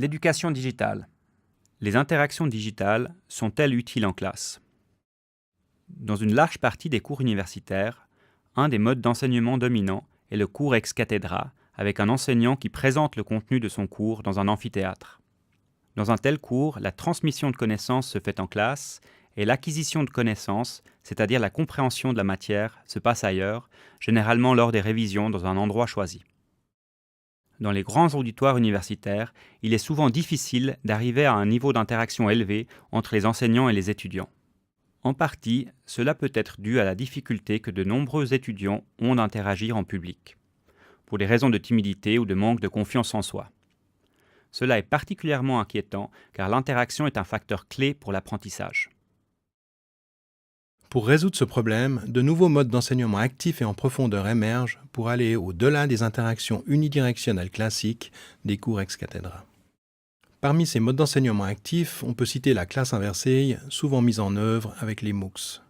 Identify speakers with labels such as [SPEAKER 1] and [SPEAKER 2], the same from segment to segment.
[SPEAKER 1] L'éducation digitale. Les interactions digitales sont-elles utiles en classe? Dans une large partie des cours universitaires, un des modes d'enseignement dominants est le cours ex cathedra, avec un enseignant qui présente le contenu de son cours dans un amphithéâtre. Dans un tel cours, la transmission de connaissances se fait en classe et l'acquisition de connaissances, c'est-à-dire la compréhension de la matière, se passe ailleurs, généralement lors des révisions dans un endroit choisi. Dans les grands auditoires universitaires, il est souvent difficile d'arriver à un niveau d'interaction élevé entre les enseignants et les étudiants. En partie, cela peut être dû à la difficulté que de nombreux étudiants ont d'interagir en public, pour des raisons de timidité ou de manque de confiance en soi. Cela est particulièrement inquiétant car l'interaction est un facteur clé pour l'apprentissage.
[SPEAKER 2] Pour résoudre ce problème, de nouveaux modes d'enseignement actifs et en profondeur émergent pour aller au-delà des interactions unidirectionnelles classiques des cours ex cathedra. Parmi ces modes d'enseignement actifs, on peut citer la classe inversée, souvent mise en œuvre avec les MOOCs.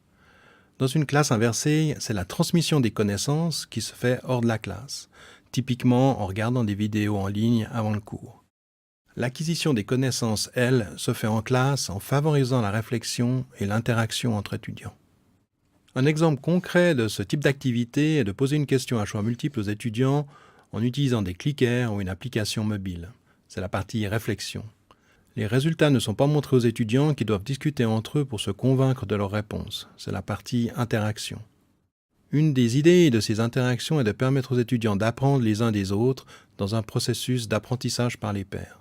[SPEAKER 2] Dans une classe inversée, c'est la transmission des connaissances qui se fait hors de la classe, typiquement en regardant des vidéos en ligne avant le cours. L'acquisition des connaissances, elle, se fait en classe en favorisant la réflexion et l'interaction entre étudiants. Un exemple concret de ce type d'activité est de poser une question à choix multiples aux étudiants en utilisant des clickers ou une application mobile. C'est la partie réflexion. Les résultats ne sont pas montrés aux étudiants qui doivent discuter entre eux pour se convaincre de leurs réponses. C'est la partie interaction. Une des idées de ces interactions est de permettre aux étudiants d'apprendre les uns des autres dans un processus d'apprentissage par les pairs.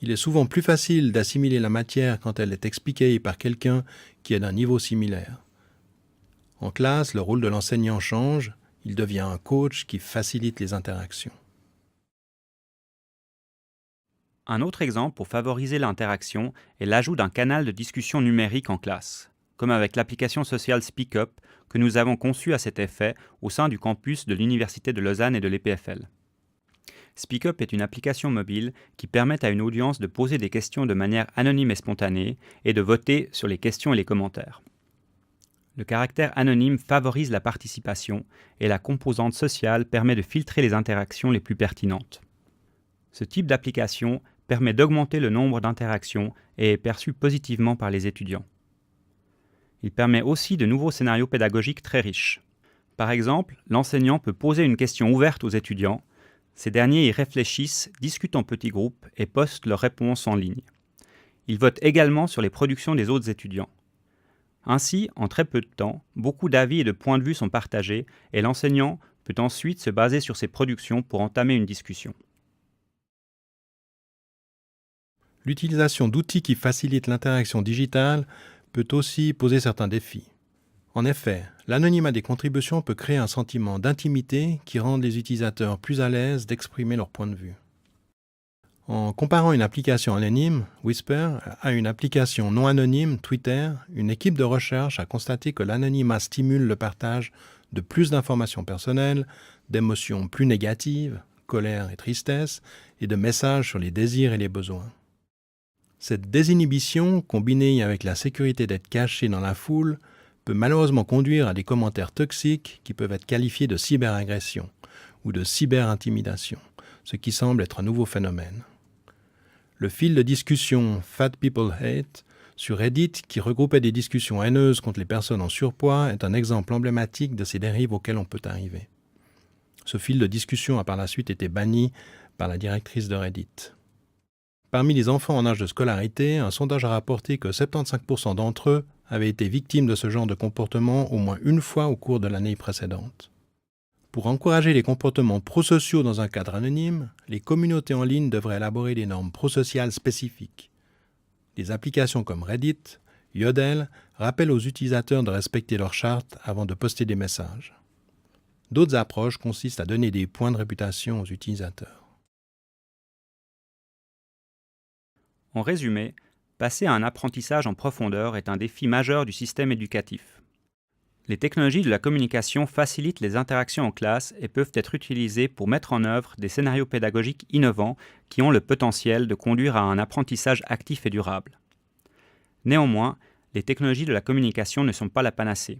[SPEAKER 2] Il est souvent plus facile d'assimiler la matière quand elle est expliquée par quelqu'un qui est d'un niveau similaire. En classe, le rôle de l'enseignant change, il devient un coach qui facilite les interactions.
[SPEAKER 1] Un autre exemple pour favoriser l'interaction est l'ajout d'un canal de discussion numérique en classe, comme avec l'application sociale SpeakUp que nous avons conçue à cet effet au sein du campus de l'Université de Lausanne et de l'EPFL. SpeakUp est une application mobile qui permet à une audience de poser des questions de manière anonyme et spontanée et de voter sur les questions et les commentaires. Le caractère anonyme favorise la participation et la composante sociale permet de filtrer les interactions les plus pertinentes. Ce type d'application permet d'augmenter le nombre d'interactions et est perçu positivement par les étudiants. Il permet aussi de nouveaux scénarios pédagogiques très riches. Par exemple, l'enseignant peut poser une question ouverte aux étudiants. Ces derniers y réfléchissent, discutent en petits groupes et postent leurs réponses en ligne. Ils votent également sur les productions des autres étudiants. Ainsi, en très peu de temps, beaucoup d'avis et de points de vue sont partagés et l'enseignant peut ensuite se baser sur ces productions pour entamer une discussion.
[SPEAKER 2] L'utilisation d'outils qui facilitent l'interaction digitale peut aussi poser certains défis. En effet, l'anonymat des contributions peut créer un sentiment d'intimité qui rend les utilisateurs plus à l'aise d'exprimer leur point de vue. En comparant une application anonyme, Whisper, à une application non anonyme, Twitter, une équipe de recherche a constaté que l'anonymat stimule le partage de plus d'informations personnelles, d'émotions plus négatives, colère et tristesse, et de messages sur les désirs et les besoins. Cette désinhibition, combinée avec la sécurité d'être caché dans la foule, peut malheureusement conduire à des commentaires toxiques qui peuvent être qualifiés de cyberagression ou de cyberintimidation, ce qui semble être un nouveau phénomène. Le fil de discussion Fat People Hate sur Reddit, qui regroupait des discussions haineuses contre les personnes en surpoids, est un exemple emblématique de ces dérives auxquelles on peut arriver. Ce fil de discussion a par la suite été banni par la directrice de Reddit. Parmi les enfants en âge de scolarité, un sondage a rapporté que 75% d'entre eux avaient été victimes de ce genre de comportement au moins une fois au cours de l'année précédente. Pour encourager les comportements prosociaux dans un cadre anonyme, les communautés en ligne devraient élaborer des normes prosociales spécifiques. Des applications comme Reddit, Yodel rappellent aux utilisateurs de respecter leurs chartes avant de poster des messages. D'autres approches consistent à donner des points de réputation aux utilisateurs.
[SPEAKER 1] En résumé, passer à un apprentissage en profondeur est un défi majeur du système éducatif. Les technologies de la communication facilitent les interactions en classe et peuvent être utilisées pour mettre en œuvre des scénarios pédagogiques innovants qui ont le potentiel de conduire à un apprentissage actif et durable. Néanmoins, les technologies de la communication ne sont pas la panacée.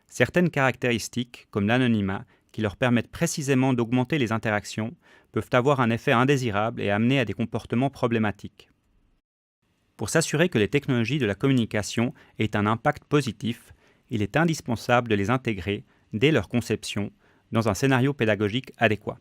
[SPEAKER 1] Certaines caractéristiques, comme l'anonymat, qui leur permettent précisément d'augmenter les interactions, peuvent avoir un effet indésirable et amener à des comportements problématiques. Pour s'assurer que les technologies de la communication aient un impact positif, il est indispensable de les intégrer, dès leur conception, dans un scénario pédagogique adéquat.